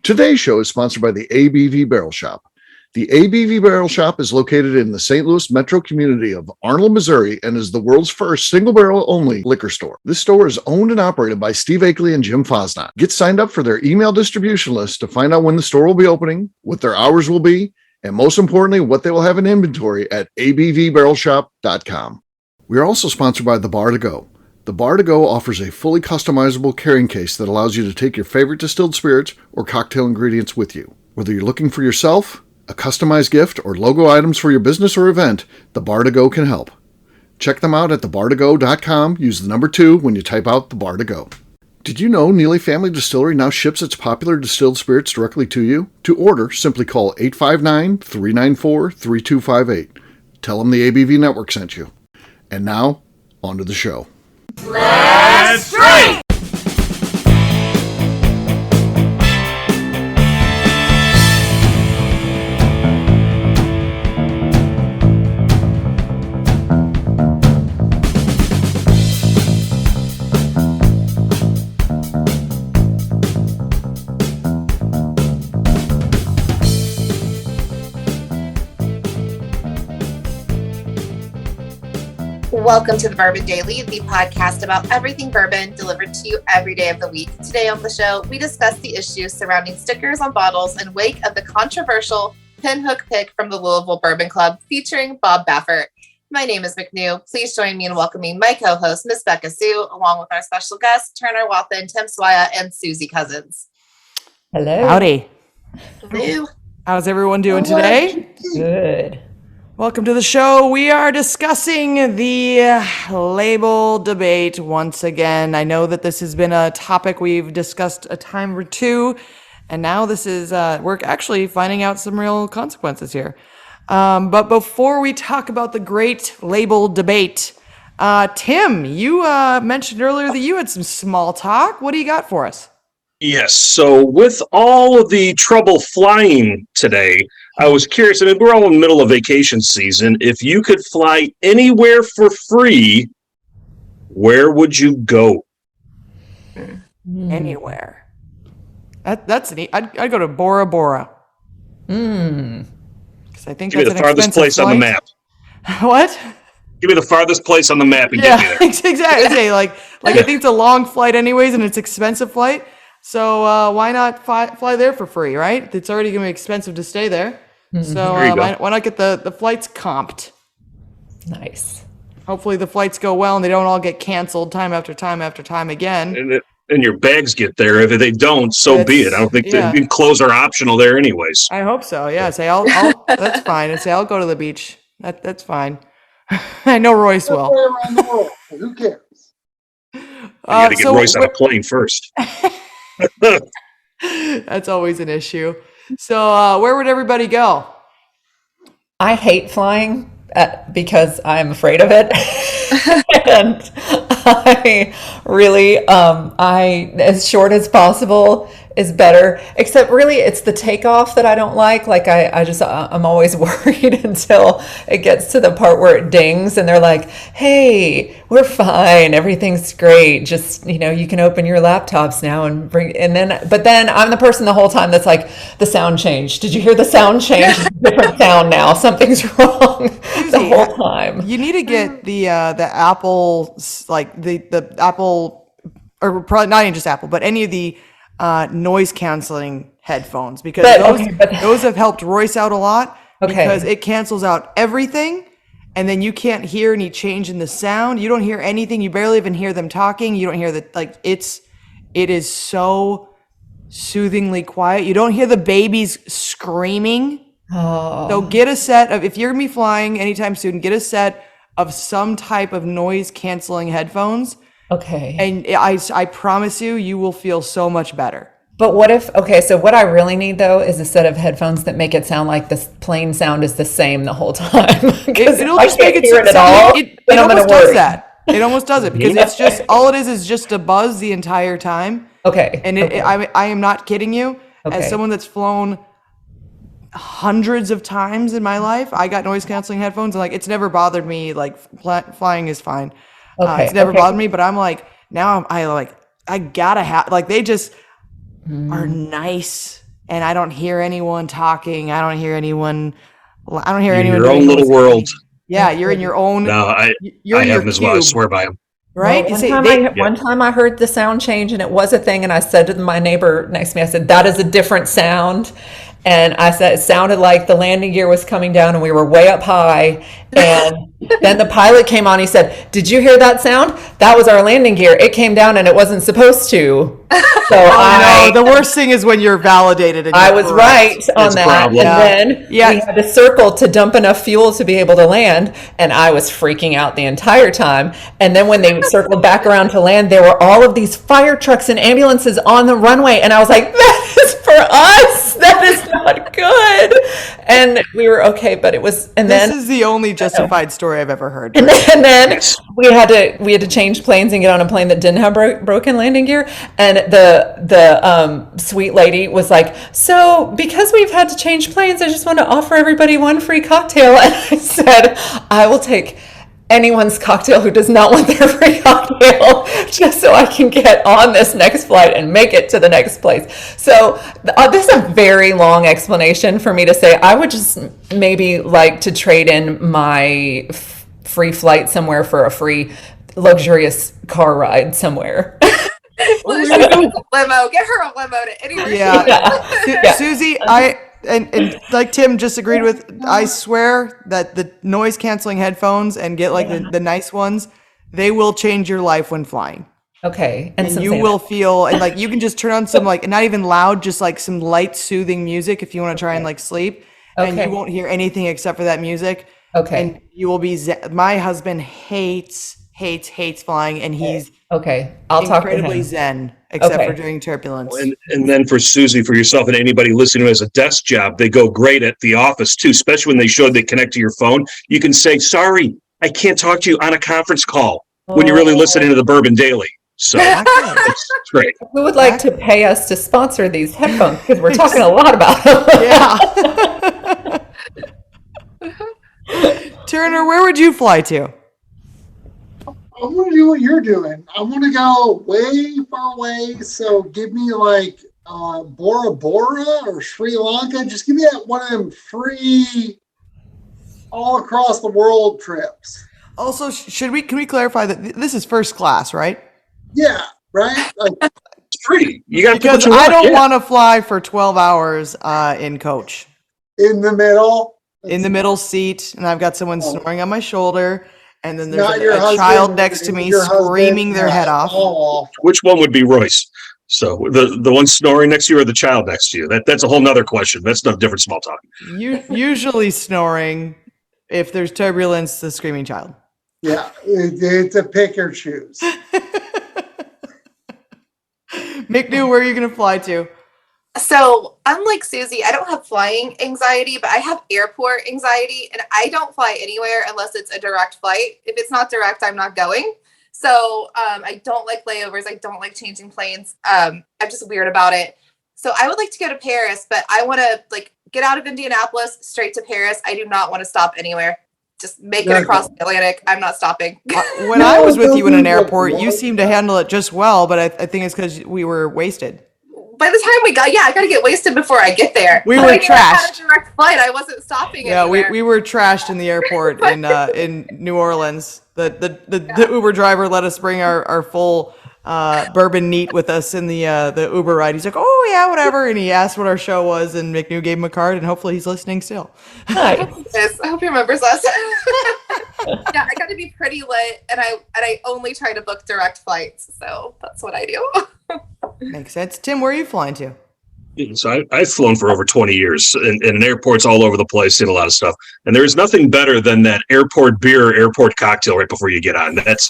Today's show is sponsored by the ABV Barrel Shop. The ABV Barrel Shop is located in the St. Louis metro community of Arnold, Missouri, and is the world's first single barrel only liquor store. This store is owned and operated by Steve Akeley and Jim Fosnot. Get signed up for their email distribution list to find out when the store will be opening, what their hours will be, and most importantly, what they will have in inventory at abvbarrelshop.com. We are also sponsored by The Bar to Go. The Bar to Go offers a fully customizable carrying case that allows you to take your favorite distilled spirits or cocktail ingredients with you. Whether you're looking for yourself, a customized gift, or logo items for your business or event, The Bar to Go can help. Check them out at thebartogo.com. Use the number 2 when you type out The Bar to Go. Did you know Neely Family Distillery now ships its popular distilled spirits directly to you? To order, simply call 859-394-3258. Tell them the ABV Network sent you. And now, on to the show. Let's drink! Welcome to the Bourbon Daily, the podcast about everything bourbon delivered to you every day of the week. Today on the show, we discuss the issues surrounding stickers on bottles in wake of the controversial pinhook pick from the Louisville Bourbon Club featuring Bob Baffert. My name is McNew. Please join me in welcoming my co-host, Miss Beka Sue, along with our special guests, Turner Walthen, Tim Swaya, and Susie Cousins. Hello. Howdy. Hello. How's everyone doing today? Good. Welcome to the show. We are discussing the label debate once again. I know that this has been a topic we've discussed a time or two, and now this is, we're actually finding out some real consequences here. But before we talk about the great label debate, Tim, you mentioned earlier that you had some small talk. What do you got for us? Yes, so with all of the trouble flying today, I was curious. I mean, we're all in the middle of vacation season. If you could fly anywhere for free, where would you go? Anywhere. That's neat. I'd go to Bora Bora. Mm. Because I think Give me that's the an farthest expensive place on the flight. map. What? Give me the farthest place on the map and Yeah, get me there. exactly. Like I think it's a long flight anyways, and it's an expensive flight. So why not fly there for free, right? It's already going to be expensive to stay there. Mm-hmm. So why not get the flights comped? Nice. Hopefully the flights go well and they don't all get canceled time after time after time again. And your bags get there. If they don't, so be it. I don't think the clothes are optional there anyways. I hope so. Yeah, say I'll that's fine. Say I'll go to the beach. That's fine. I know Royce will. Around the world. Who cares? You got to get Royce on a plane first. That's always an issue. So where would everybody go? I hate flying because I'm afraid of it. And I really, as short as possible is better, except really it's the takeoff that I don't like. Like I'm always worried until it gets to the part where it dings and they're like, hey, we're fine. Everything's great. Just, you can open your laptops now but then I'm the person the whole time that's like, the sound changed. Did you hear the sound change? It's a different sound now. Something's wrong the whole time. You need to get the Apple, like the Apple, or probably not even just Apple, but any of the noise canceling headphones, because those have helped Royce out a lot because it cancels out everything, and then you can't hear any change in the sound. You don't hear anything. You barely even hear them talking. You don't hear it is so soothingly quiet. You don't hear the babies screaming. Oh. So get a set of, if you're gonna be flying anytime soon, get a set of some type of noise canceling headphones. Okay. And I promise you will feel so much better. But so what I really need though is a set of headphones that make it sound like the plane sound is the same the whole time. It'll I just can't make it hear it at all. It almost does that. It almost does it because it's just, all it is just a buzz the entire time. Okay. And I am not kidding you. Okay. As someone that's flown hundreds of times in my life, I got noise canceling headphones, and like it's never bothered me. Like flying is fine. It's never bothered me, but I'm like, now I gotta have, like, they just are nice and I don't hear anyone talking. I don't hear anyone in doing your own little world. Yeah, you're in your own. No, I you're in have your them as well. I cube, swear by them. right? Well, one time I heard the sound change and it was a thing, and I said to my neighbor next to me, I said, "That is a different sound." And I said, it sounded like the landing gear was coming down and we were way up high. And then the pilot came on. He said, "Did you hear that sound? That was our landing gear. It came down and it wasn't supposed to." So the worst thing is when you're validated. And I was right on that. And then we had to circle to dump enough fuel to be able to land. And I was freaking out the entire time. And then when they circled back around to land, there were all of these fire trucks and ambulances on the runway. And I was like, that is for us. That is not good. And we were okay, but it was, and then. This is the only justified story I've ever heard. And then we had to change planes and get on a plane that didn't have broken landing gear. And the sweet lady was like, "So because we've had to change planes, I just want to offer everybody one free cocktail." And I said, "I will take anyone's cocktail who does not want their free cocktail, just so I can get on this next flight and make it to the next place." So this is a very long explanation for me to say I would just maybe like to trade in my free flight somewhere for a free luxurious car ride somewhere. Limo, get her a limo to anywhere. Yeah. Susie, and like Tim just agreed with, I swear that the noise canceling headphones, and get like the nice ones, they will change your life when flying. Okay. And you will feel, and like you can just turn on some like, not even loud, just like some light soothing music if you want to try and like sleep. And you won't hear anything except for that music. Okay. And you will be my husband hates flying, and he's I'll incredibly zen, except for during turbulence. And then for Susie, for yourself, and anybody listening who has a desk job, they go great at the office too, especially when they connect to your phone. You can say, "Sorry, I can't talk to you on a conference call," when you're really listening to the Bourbon Daily. So it's great. Who would like to pay us to sponsor these headphones? Because we're talking a lot about them. Yeah. Turner, where would you fly to? I want to do what you're doing. I want to go way far away. So give me like Bora Bora or Sri Lanka. Just give me that one of them free all across the world trips. Also, can we clarify that this is first class, right? Yeah, right. Like, it's free. You got to because I don't want to fly for 12 hours in coach. In the middle. In the middle seat, and I've got someone snoring on my shoulder. And then there's a child next to me screaming their head off. Which one would be Royce? So the one snoring next to you or the child next to you? That's a whole nother question. That's no different small talk. Usually snoring. If there's turbulence, the screaming child. Yeah, it's a pick or choose. McNew, where are you going to fly to? So, unlike Susie, I don't have flying anxiety, but I have airport anxiety, and I don't fly anywhere unless it's a direct flight. If it's not direct, I'm not going. So, I don't like layovers. I don't like changing planes. I'm just weird about it. So, I would like to go to Paris, but I want to get out of Indianapolis straight to Paris. I do not want to stop anywhere. Just make it across the Atlantic. I'm not stopping. When I was with you in an airport, you seemed to handle it just well, but I think it's because we were wasted. By the time I got to get wasted before I get there. We were trashed. I had a direct flight. I wasn't stopping anywhere. We were trashed in the airport in New Orleans. The Uber driver let us bring our full bourbon neat with us in the Uber ride. He's like, "Oh yeah, whatever," and he asked what our show was, and McNew gave him a card, and hopefully he's listening still. Nice. Yes, I hope he remembers us. Yeah, I got to be pretty lit, and I only try to book direct flights, so that's what I do. Makes sense. Tim, where are you flying to? So I've flown for over 20 years in airports all over the place, seen a lot of stuff. And there's nothing better than that airport beer, airport cocktail right before you get on. That's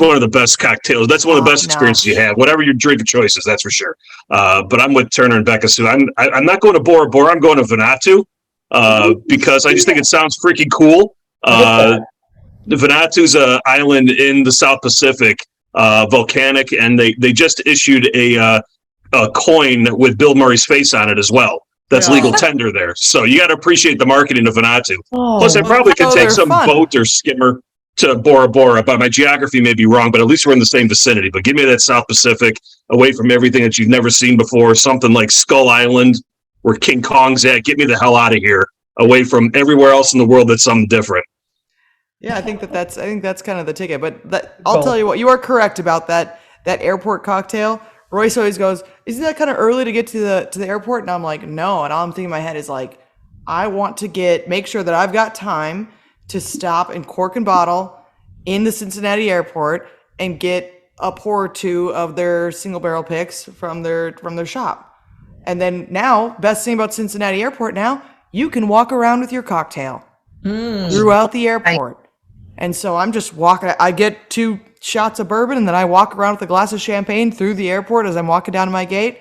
one of the best cocktails. That's one of the best experiences you have. Whatever your drink of choice is, that's for sure. But I'm with Turner and Beka Sue. I'm not going to Bora Bora. I'm going to Vanuatu because I just think it sounds freaking cool. Vanuatu's an island in the South Pacific, volcanic, and they just issued a coin with Bill Murray's face on it as well. That's legal tender there. So you got to appreciate the marketing of Vanuatu. Plus, I probably could take some boat or skimmer to Bora Bora, but my geography may be wrong, but at least we're in the same vicinity. But give me that South Pacific, away from everything that you've never seen before, something like Skull Island, where King Kong's at. Get me the hell out of here, away from everywhere else in the world that's something different. Yeah, I think that's kind of the ticket. But I'll tell you what, you are correct about that airport cocktail. Royce always goes, "Isn't that kind of early to get to the airport?" And I'm like, "No." And all I'm thinking in my head is like, I want to make sure that I've got time to stop and cork and bottle in the Cincinnati airport and get a pour or two of their single barrel picks from their shop. And then now, best thing about Cincinnati airport now, you can walk around with your cocktail throughout the airport. And so I'm just walking. I get 2 shots of bourbon, and then I walk around with a glass of champagne through the airport as I'm walking down to my gate.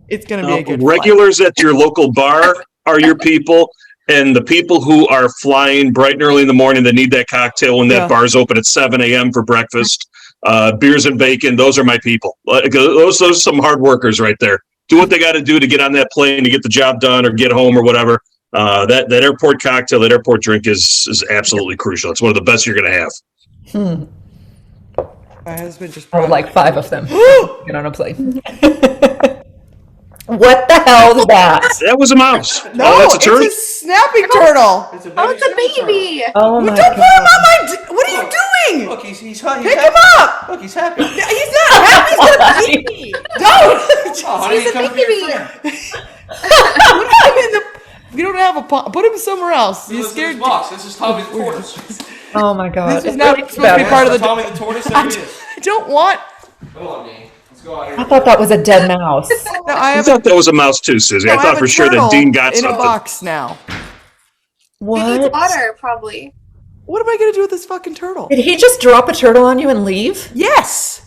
It's going to be a good regulars flight. At your local bar are your people, and the people who are flying bright and early in the morning that need that cocktail when that bar's open at 7 a.m. for breakfast, beers and bacon, those are my people. Those are some hard workers right there. Do what they got to do to get on that plane, to get the job done or get home or whatever. That airport cocktail, that airport drink is absolutely crucial. It's one of the best you're going to have. My husband just brought like 5 of them. Get on a plane. What the hell is that? That was a mouse. No, that's a turtle. It's a snapping turtle. It's a baby. Oh my Don't God. put him on my... What are you doing? Look, he's Pick happy. him up. Look, he's happy. He's not happy. He's going to eat me. Don't. Oh, honey, He's a come for your baby. friend. Put him in the... We don't have a pot. Put him somewhere else. He's This is scared. his box. This is Tommy the tortoise. Oh my God. This is not supposed to be part of the... Tommy the tortoise. There he is. I don't want... Come on, Dean. Let's go out here. I thought that was a dead mouse. No, I I have thought that was a mouse too, Susie. I thought for sure that Dean got in something. a box now. He needs What? water, probably. What am I going to do with this fucking turtle? Did he just drop a turtle on you and leave? Yes.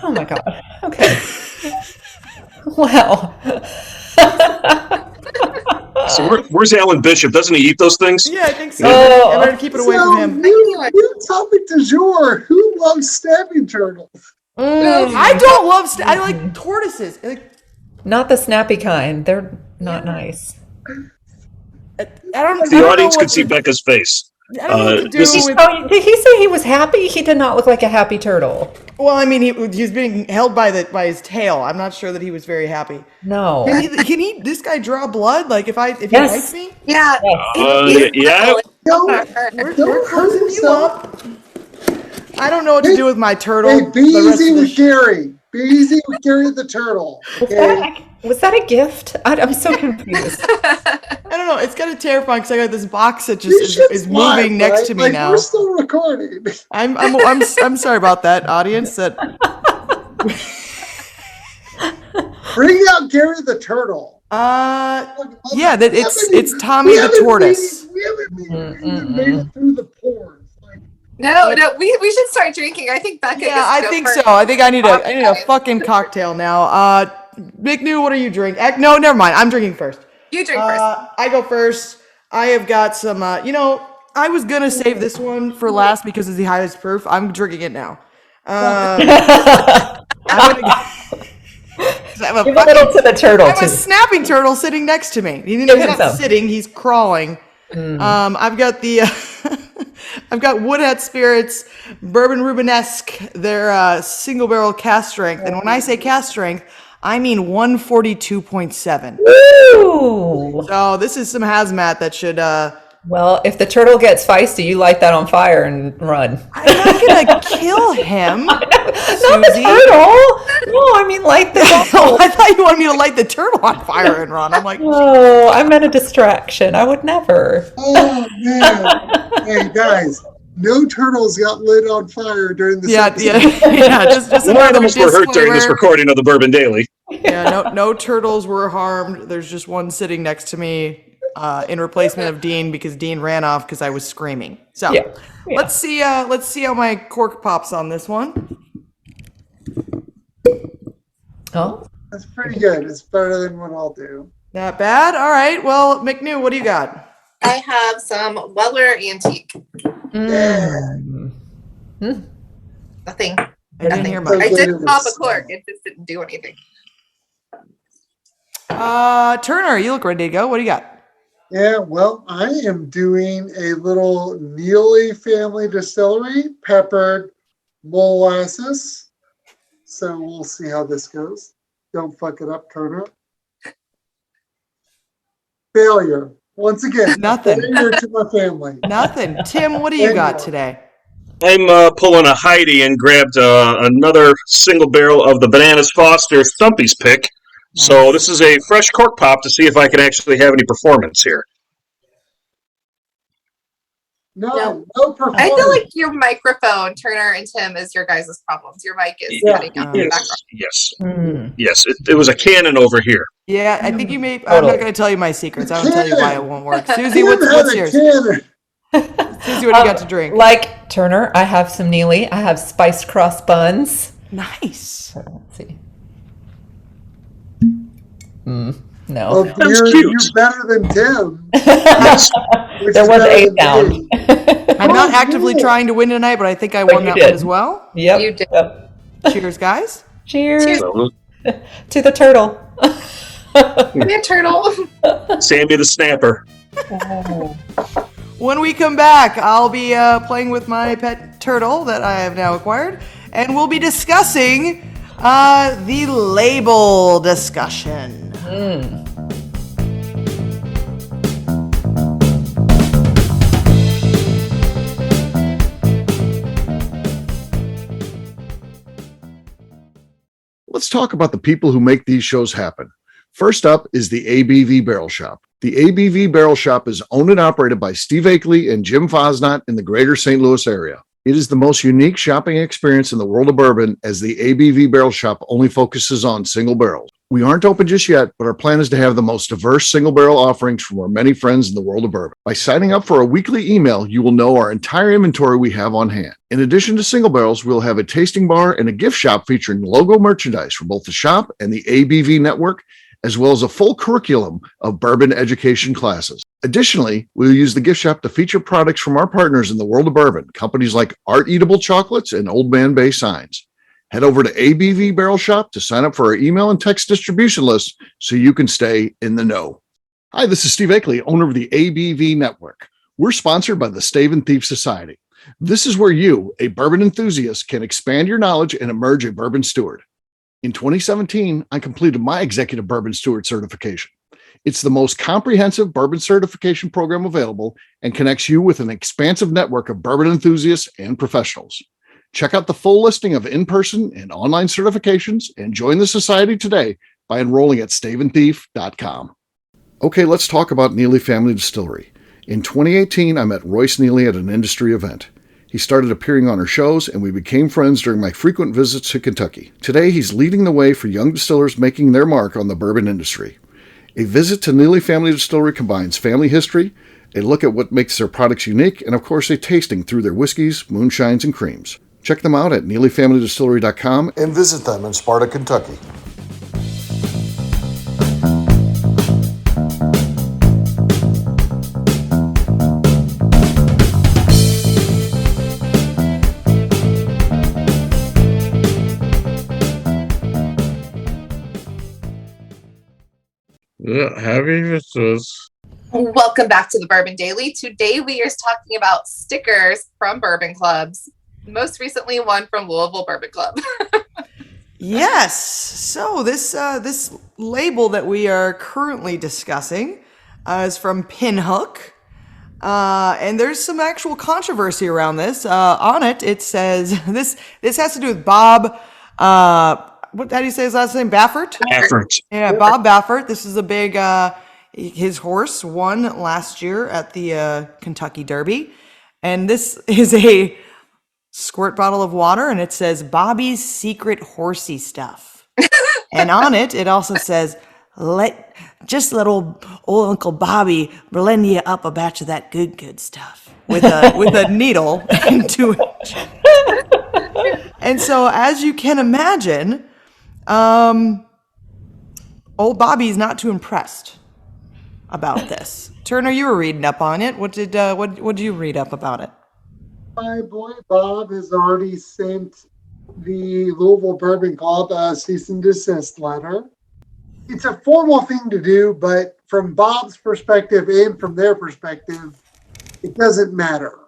Oh my God. Okay. Wow. So where's Alan Bishop? Doesn't he eat those things? Yeah, I think so. Oh. I better keep it away So, from him. new topic du jour. Who loves snapping turtles? I don't love... I like tortoises. Not the snappy kind. They're not nice. I don't The know audience what could see Becca's face. I don't know what to do this is- with... Oh, did he say he was happy? He did not look like a happy turtle. Well, I mean, he was being held by his tail. I'm not sure that he was very happy. No. Can this guy draw blood? Like if he Yes. bites me? Yeah. yeah. We're closing you up. I don't know what to do with my turtle. Hey, be the rest easy of the with Gary. Be easy with Gary the turtle. Okay? Was that a gift? I'm so confused. I don't know. It's kind of terrifying because I got this box that You just should is smile, moving next right? to me Like, now. We're still recording. I'm sorry about that, audience. That Bring out Gary the turtle. yeah, that it's Tommy the tortoise. We haven't even made it through the pores. Like, No, we should start drinking. I think Becca. Yeah, I think so. I think I need a fucking cocktail now. McNew, what are you drinking? No, never mind. I'm drinking first. You drink first. I go first. I have got some. I was gonna save this one for last because it's the highest proof. I'm drinking it now. I'm gonna Give a little to the turtle, I have too. a snapping turtle sitting next to me. He's Give him not some. sitting; he's crawling. I've got the I've got Woodhead Spirits Bourbon Rubenesque. They're single barrel cast strength, and when I say cast strength, I mean 142.7. Ooh. So this is some hazmat that should. Well, if the turtle gets feisty, you light that on fire and run. I'm not gonna kill him. Not the Susie. turtle. No, I mean light the Oh, I thought you wanted me to light the turtle on fire and run. I'm like, No, I meant a distraction. I would never. oh man! Hey guys, no turtles got lit on fire during this yeah. Just No another animals were hurt during this disclaimer. recording of the Bourbon Daily. Yeah, no turtles were harmed. There's just one sitting next to me in replacement of Dean because Dean ran off because I was screaming. So Yeah. let's see how my cork pops on this one. Oh, That's pretty good. It's better than what I'll do. Not bad. All right. Well, McNew, what do you got? I have some Weller Antique. Nothing. I didn't Nothing. hear I much. did pop a cork. It just didn't do anything. Turner, you look ready to go. What do you got? Yeah, well, I am doing a little Neely family distillery, peppered molasses. So we'll see how this goes. Don't fuck it up, Turner. Failure. Once again, Nothing. failure to my family. Nothing. Tim, what do you got today? I'm pulling a Heidi and grabbed another single barrel of the Bananas Foster Stumpy's pick. Nice. So this is a fresh cork pop to see if I can actually have any performance here. No performance. I feel like your microphone, Turner and Tim, is your guys' problems. Your mic is cutting out in the background. Yes. It was a cannon over here. Yeah, I think you may. I'm not going to tell you my secrets. I won't tell you why it won't work. Susie, what's yours? Susie, what do you got to drink? Like Turner, I have some Neely. I have spiced cross buns. Nice. Let's see. No. Well, That's you're cute. better than Tim. Yes. There was 8 down. I'm not actively trying to win tonight, but I think I won that one as well. Yep. You did. Yep. Cheers, guys. Cheers So, to the turtle. Come here, turtle. Sammy the Snapper. When we come back, I'll be playing with my pet turtle that I have now acquired, and we'll be discussing the label discussion. Let's talk about the people who make these shows happen. First up is the ABV Barrel Shop. The ABV Barrel Shop is owned and operated by Steve Akeley and Jim Fosnot in the greater St. Louis area. It is the most unique shopping experience in the world of bourbon, as the ABV Barrel Shop only focuses on single barrels. We aren't open just yet, but our plan is to have the most diverse single barrel offerings from our many friends in the world of bourbon. By signing up for a weekly email, you will know our entire inventory we have on hand. In addition to single barrels, we'll have a tasting bar and a gift shop featuring logo merchandise for both the shop and the ABV network, as well as a full curriculum of bourbon education classes. Additionally, we'll use the gift shop to feature products from our partners in the world of bourbon, companies like Art Eatable Chocolates and Old Man Bay Signs. Head over to ABV Barrel Shop to sign up for our email and text distribution list so you can stay in the know. Hi, this is Steve Akeley, owner of the ABV Network. We're sponsored by the Stave and Thief Society. This is where you, a bourbon enthusiast, can expand your knowledge and emerge a bourbon steward. In 2017, I completed my Executive Bourbon Steward certification. It's the most comprehensive bourbon certification program available and connects you with an expansive network of bourbon enthusiasts and professionals. Check out the full listing of in-person and online certifications and join the society today by enrolling at staveandthief.com. Okay, let's talk about Neely Family Distillery. In 2018, I met Royce Neely at an industry event. He started appearing on our shows, and we became friends during my frequent visits to Kentucky. Today, he's leading the way for young distillers making their mark on the bourbon industry. A visit to Neely Family Distillery combines family history, a look at what makes their products unique, and of course a tasting through their whiskeys, moonshines, and creams. Check them out at NeelyFamilyDistillery.com and visit them in Sparta, Kentucky. Happy visitors. Welcome back to the Bourbon Daily. Today we are talking about stickers from bourbon clubs. Most recently, one from Louisville Bourbon Club. Yes. So this label that we are currently discussing is from Pinhook. And there's some actual controversy around this. On it, it says this has to do with Bob. How do you say his last name? Baffert? Baffert. Yeah, Bob Baffert. This is a big. His horse won last year at the Kentucky Derby, and this is a squirt bottle of water, and it says Bobby's Secret Horsey Stuff. And on it, it also says, let old Uncle Bobby blend you up a batch of that good stuff with a needle into it. And so, as you can imagine, old Bobby's not too impressed about this. Turner, you were reading up on it. What did you read up about it? My boy Bob has already sent the Louisville Bourbon Club a cease and desist letter. It's a formal thing to do, but from Bob's perspective and from their perspective, it doesn't matter.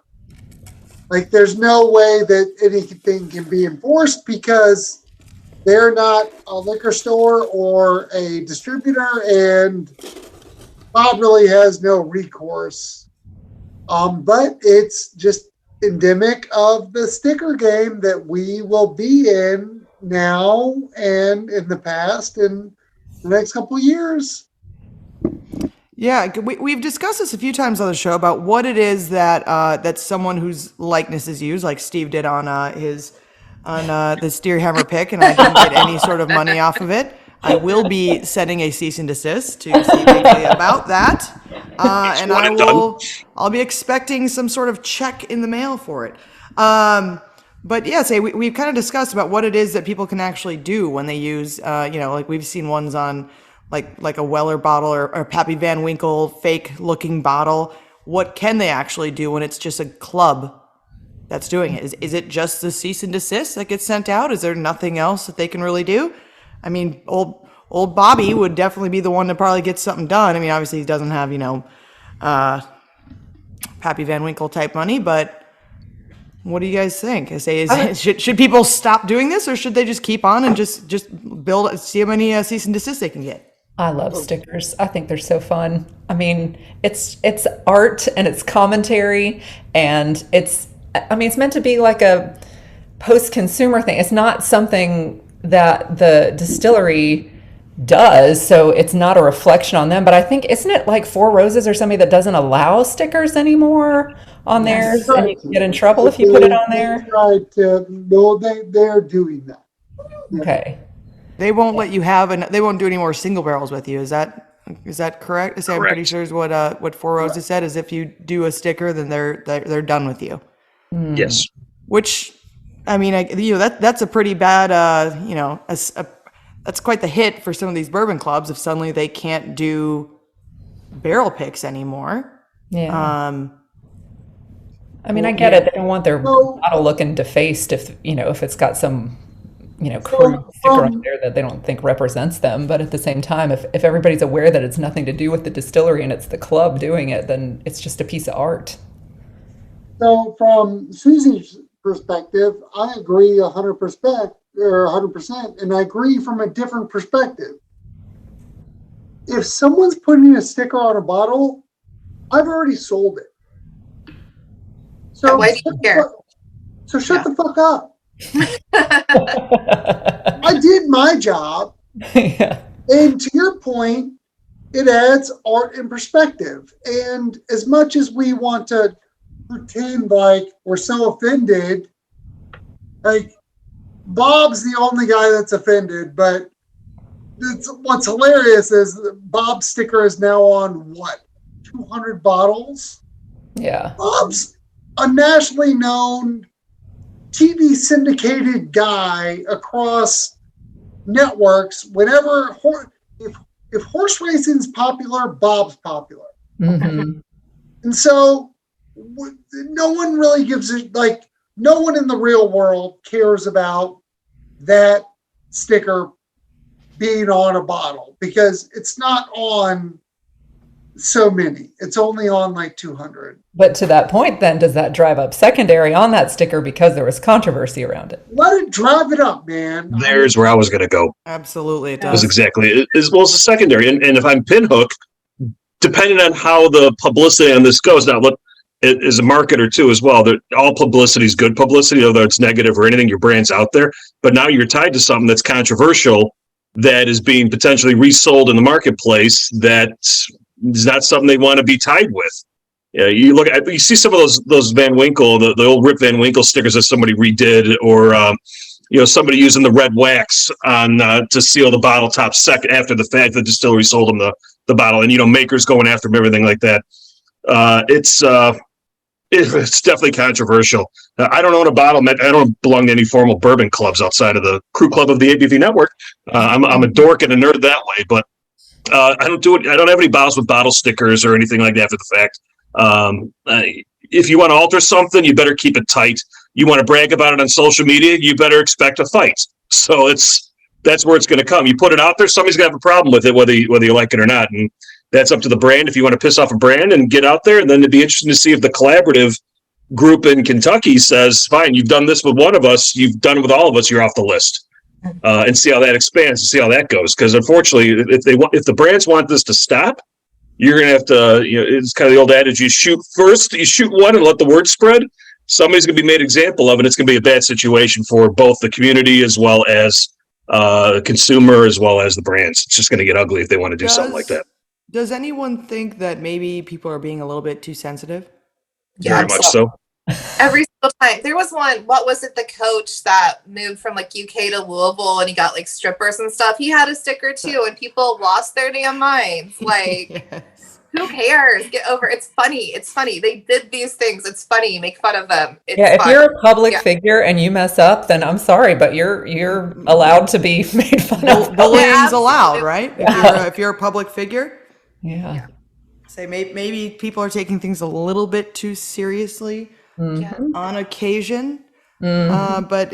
Like, there's no way that anything can be enforced because they're not a liquor store or a distributor, and Bob really has no recourse. But it's just endemic of the sticker game that we will be in now and in the past and the next couple of years. Yeah, we've discussed this a few times on the show about what it is that that someone whose likeness is used, like Steve did on the Steer Hammer pick, and I didn't get any sort of money off of it. I will be sending a cease and desist to Steve Higley about that, and I'll be expecting some sort of check in the mail for it. But yeah, we've kind of discussed about what it is that people can actually do when they use, like we've seen ones on like a Weller bottle or Pappy Van Winkle fake looking bottle. What can they actually do when it's just a club that's doing it? Is it just the cease and desist that gets sent out? Is there nothing else that they can really do? I mean, old Bobby would definitely be the one to probably get something done. I mean, obviously he doesn't have, Pappy Van Winkle type money, but what do you guys think? Should people stop doing this, or should they just keep on and just see how many cease and desist they can get? I love stickers. I think they're so fun. I mean, it's art and it's commentary, and it's meant to be like a post-consumer thing. It's not something that the distillery does, so it's not a reflection on them. But I think, isn't it like Four Roses or somebody that doesn't allow stickers anymore on theirs, and you can get in trouble if you put it on there? Right. No, they're doing that. Okay. They won't let you have, and they won't do any more single barrels with you. Is that correct? I'm pretty sure is what Four Roses said. Is if you do a sticker, then they're done with you. Yes. Which, I mean, that's a pretty bad, that's quite the hit for some of these bourbon clubs if suddenly they can't do barrel picks anymore. Yeah. I mean, I get it. They don't want their bottle looking defaced if it's got some, crude sticker on there that they don't think represents them. But at the same time, if everybody's aware that it's nothing to do with the distillery and it's the club doing it, then it's just a piece of art. So from Susie's perspective, I agree 100%, and I agree from a different perspective. If someone's putting a sticker on a bottle, I've already sold it. So why do you care? So shut the fuck up. I did my job. Yeah. And to your point, it adds art and perspective. And as much as we want to pretend like we're so offended, like Bob's the only guy that's offended, but what's hilarious is Bob's sticker is now on 200 bottles? Yeah. Bob's a nationally known TV syndicated guy across networks. Whenever if horse racing's popular, Bob's popular. Mm-hmm. And so no one really gives it, like, no one in the real world cares about that sticker being on a bottle because it's not on so many. It's only on like 200. But to that point, then, does that drive up secondary on that sticker because there was controversy around it? Let it drive it up, man. There's where I was going to go. Absolutely, it That was does. exactly as well as a secondary. And if I'm Pinhook, depending on how the publicity on this goes, now look, it is a marketer too as well. All publicity is good publicity, whether it's negative or anything. Your brand's out there, but now you're tied to something that's controversial that is being potentially resold in the marketplace. That is not something they want to be tied with. Yeah, you see some of those Van Winkle, the old Rip Van Winkle stickers that somebody redid, or somebody using the red wax on to seal the bottle top second after the fact. The distillery sold them the bottle, and makers going after them, everything like that. It's definitely controversial. I don't own a bottle. I don't belong to any formal bourbon clubs outside of the crew club of the ABV network. I'm a dork and a nerd that way, but I don't do it. I don't have any bottles with bottle stickers or anything like that for the fact. If you want to alter something, you better keep it tight. You want to brag about it on social media, you better expect a fight. So that's where it's going to come. You put it out there, somebody's going to have a problem with it, whether you like it or not. And that's up to the brand. If you want to piss off a brand and get out there, and then it'd be interesting to see if the collaborative group in Kentucky says, fine, you've done this with one of us, you've done it with all of us, you're off the list. and see how that expands and see how that goes. Because unfortunately, if the brands want this to stop, you're going to have to, it's kind of the old adage, you shoot one and let the word spread. Somebody's going to be made example of, and it's going to be a bad situation for both the community as well as the consumer, as well as the brands. It's just going to get ugly if they want to do something like that. Does anyone think that maybe people are being a little bit too sensitive? Very much so. Every single time. There was one, what was it, the coach that moved from like UK to Louisville and he got like strippers and stuff? He had a sticker too, and people lost their damn minds. Like, Yes. who cares? Get over it. It's funny. It's funny. They did these things. It's funny. Make fun of them. It's Yeah, if fun. you're a public figure and you mess up, then I'm sorry, but you're allowed to be made fun of. Bullying's allowed, right? If you're a public figure. Yeah. Say maybe people are taking things a little bit too seriously on occasion. But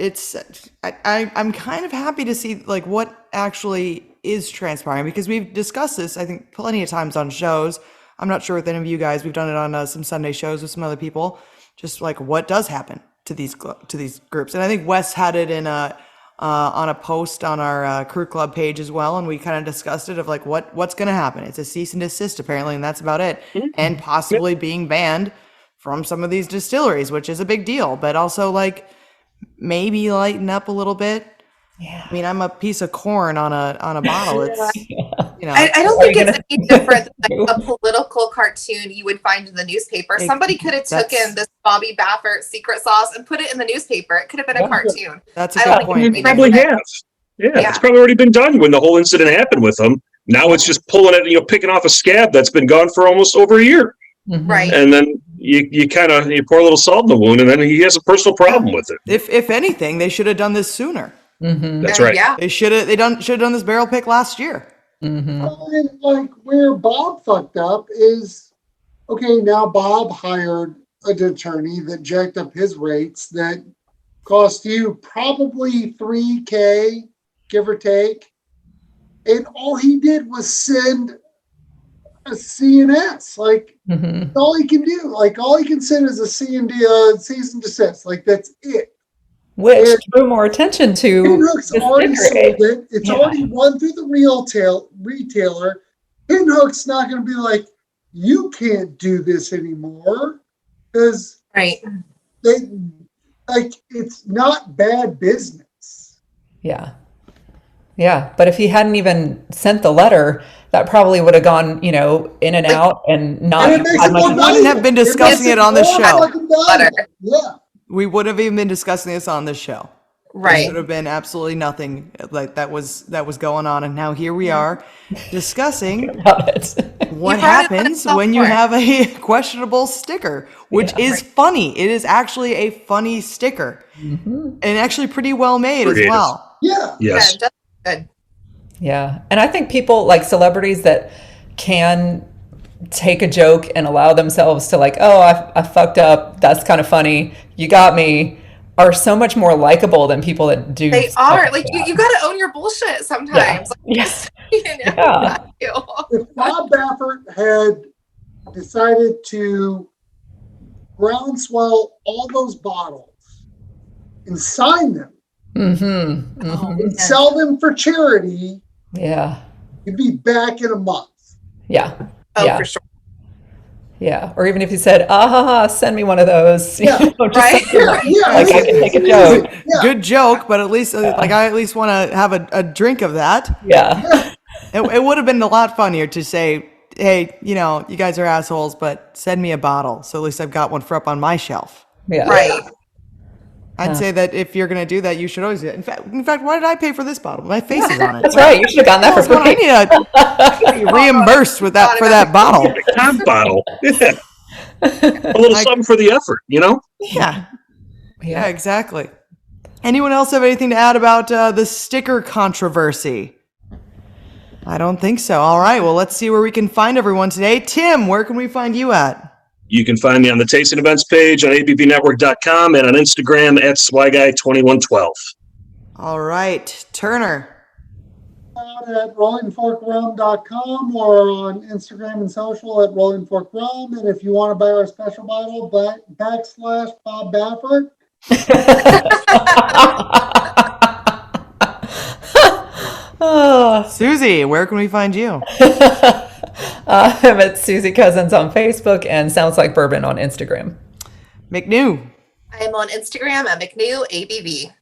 I'm kind of happy to see like what actually is transpiring, because we've discussed this, I think, plenty of times on shows. I'm not sure with any of you guys. We've done it on some Sunday shows with some other people, just like what does happen to these groups. And I think Wes had it in on a post on our Crew Club page as well, and we kind of discussed it of like what's going to happen. It's a cease and desist apparently, and that's about it. And possibly being banned from some of these distilleries, which is a big deal, but also like maybe lighten up a little bit. Yeah. I mean, I'm a piece of corn on a bottle. It's I don't think it's any different than like a political cartoon you would find in the newspaper. Somebody could have taken this Bobby Baffert secret sauce and put it in the newspaper. It could have been a cartoon. That's a good point. You probably have. Yeah, it's probably already been done when the whole incident happened with him. Now it's just pulling it, picking off a scab that's been gone for almost over a year. Right. And then you pour a little salt in the wound, and then he has a personal problem with it. If anything, they should have done this sooner. That's right. Yeah. They should have done this barrel pick last year. Like where Bob fucked up is, okay, now Bob hired an attorney that jacked up his rates that cost you probably $3,000, give or take. And all he did was send a CNS. Like, that's all he can do. Like, all he can send is a cease and desist. Like, that's it. Which drew more attention to Pinhook's already sold it. It's already won through the retailer. Pinhook's not going to be like, you can't do this anymore, because it's not bad business. Yeah. But if he hadn't even sent the letter, that probably would have gone, in and out and not. And we wouldn't have been discussing it on the show. Yeah. We would have even been discussing this on the show. Right. There should have been absolutely nothing like that was going on, and now here we are discussing what happens when you have a questionable sticker, which is funny. It is actually a funny sticker, and actually pretty well made as well. Yeah. Yes. Yeah, good. Yeah, and I think people like celebrities that can take a joke and allow themselves to like, oh, I fucked up. That's kind of funny. You got me. Are so much more likable than people that do. They are like you got to own your bullshit sometimes. Yes. If Bob Baffert had decided to groundswell all those bottles and sign them and sell them for charity, he'd be back in a month. Yeah. Oh, for sure. Yeah. Or even if he said, send me one of those. Right. I can take a joke. Good joke, but at least I at least want to have a drink of that. Yeah. It would have been a lot funnier to say, hey, you guys are assholes, but send me a bottle. So at least I've got one for up on my shelf. Yeah. Right. I'd say that if you're going to do that, you should always do it. In fact, why did I pay for this bottle? My face is on it. That's right. You should have gotten that for free. I need to be reimbursed for that bottle. Top bottle. Yeah. A little something for the effort, Yeah, exactly. Anyone else have anything to add about the sticker controversy? I don't think so. All right. Well, let's see where we can find everyone today. Tim, where can we find you at? You can find me on the Tasting Events page on abvnetwork.com and on Instagram at SwyGuy2112. All right. Turner. At rollingforkrum.com or on Instagram and social at rollingforkrum. And if you want to buy our special bottle, / Bob Baffert. Susie, where can we find you? I'm at Susie Cousins on Facebook and Sounds Like Bourbon on Instagram. McNew. I am on Instagram at McNew ABV.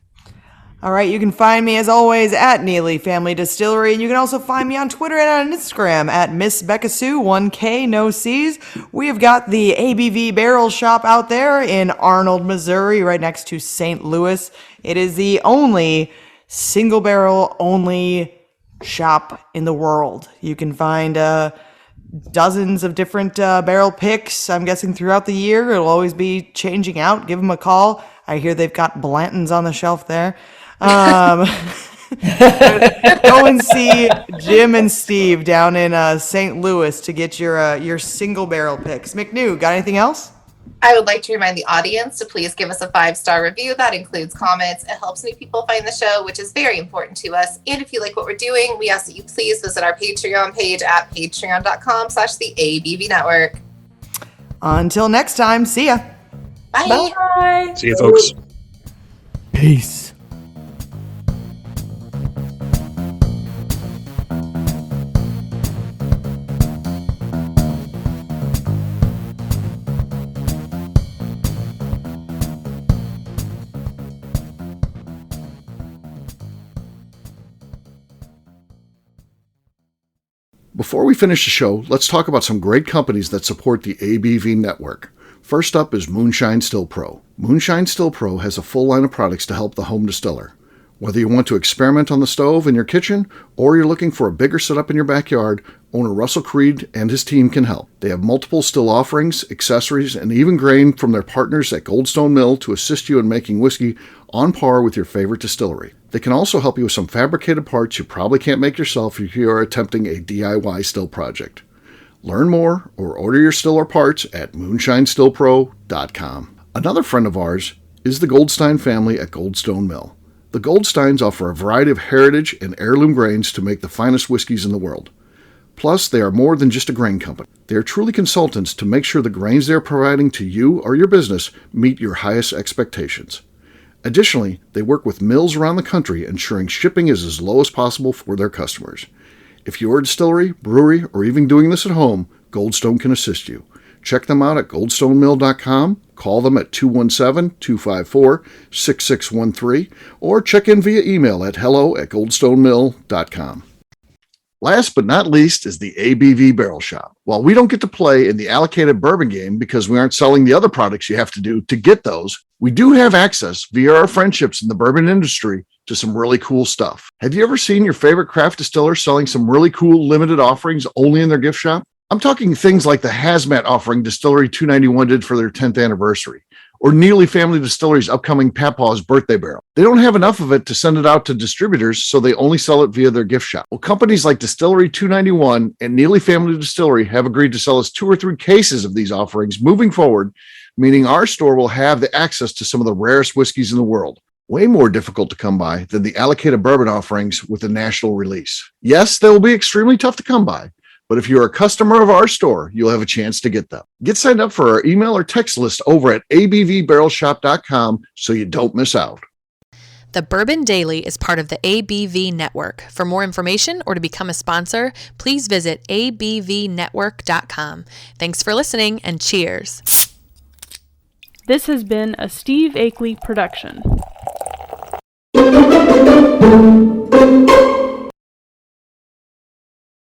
All right, you can find me as always at Neely Family Distillery, and you can also find me on Twitter and on Instagram at Miss Beka Sue, 1K, no C's. We have got the ABV Barrel Shop out there in Arnold, Missouri, right next to St. Louis. It is the only single barrel only shop in the world. You can find dozens of different barrel picks, I'm guessing, throughout the year. It'll always be changing out. Give them a call. I hear they've got Blanton's on the shelf there. Go and see Jim and Steve down in St. Louis to get your single barrel picks. McNew, got anything else? I would like to remind the audience to please give us a 5-star review. That includes comments. It helps new people find the show, which is very important to us. And if you like what we're doing, we ask that you please visit our Patreon page at patreon.com/the ABV Network. Until next time, see ya. Bye. Bye. See you, folks. Peace. Before we finish the show, let's talk about some great companies that support the ABV network. First up is Moonshine Still Pro. Moonshine Still Pro has a full line of products to help the home distiller. Whether you want to experiment on the stove in your kitchen or you're looking for a bigger setup in your backyard, owner Russell Creed and his team can help. They have multiple still offerings, accessories, and even grain from their partners at Goldstone Mill to assist you in making whiskey on par with your favorite distillery. They can also help you with some fabricated parts you probably can't make yourself if you are attempting a DIY still project. Learn more or order your still or parts at moonshinestillpro.com. Another friend of ours is the Goldstein family at Goldstone Mill. The Goldsteins offer a variety of heritage and heirloom grains to make the finest whiskeys in the world. Plus, they are more than just a grain company. They are truly consultants to make sure the grains they are providing to you or your business meet your highest expectations. Additionally, they work with mills around the country, ensuring shipping is as low as possible for their customers. If you're a distillery, brewery, or even doing this at home, Goldstone can assist you. Check them out at goldstonemill.com, call them at 217-254-6613, or check in via email at hello@goldstonemill.com. Last but not least is the ABV Barrel Shop. While we don't get to play in the allocated bourbon game because we aren't selling the other products you have to do to get those, we do have access via our friendships in the bourbon industry to some really cool stuff. Have you ever seen your favorite craft distiller selling some really cool limited offerings only in their gift shop? I'm talking things like the Hazmat offering Distillery 291 did for their 10th anniversary, or Neely Family Distillery's upcoming Papaw's birthday barrel. They don't have enough of it to send it out to distributors, so they only sell it via their gift shop. Well, companies like Distillery 291 and Neely Family Distillery have agreed to sell us 2 or 3 cases of these offerings moving forward, meaning our store will have the access to some of the rarest whiskeys in the world. Way more difficult to come by than the allocated bourbon offerings with a national release. Yes, they will be extremely tough to come by, but if you're a customer of our store, you'll have a chance to get them. Get signed up for our email or text list over at abvbarrelshop.com so you don't miss out. The Bourbon Daily is part of the ABV Network. For more information or to become a sponsor, please visit abvnetwork.com. Thanks for listening and cheers. This has been a Steve Akeley production.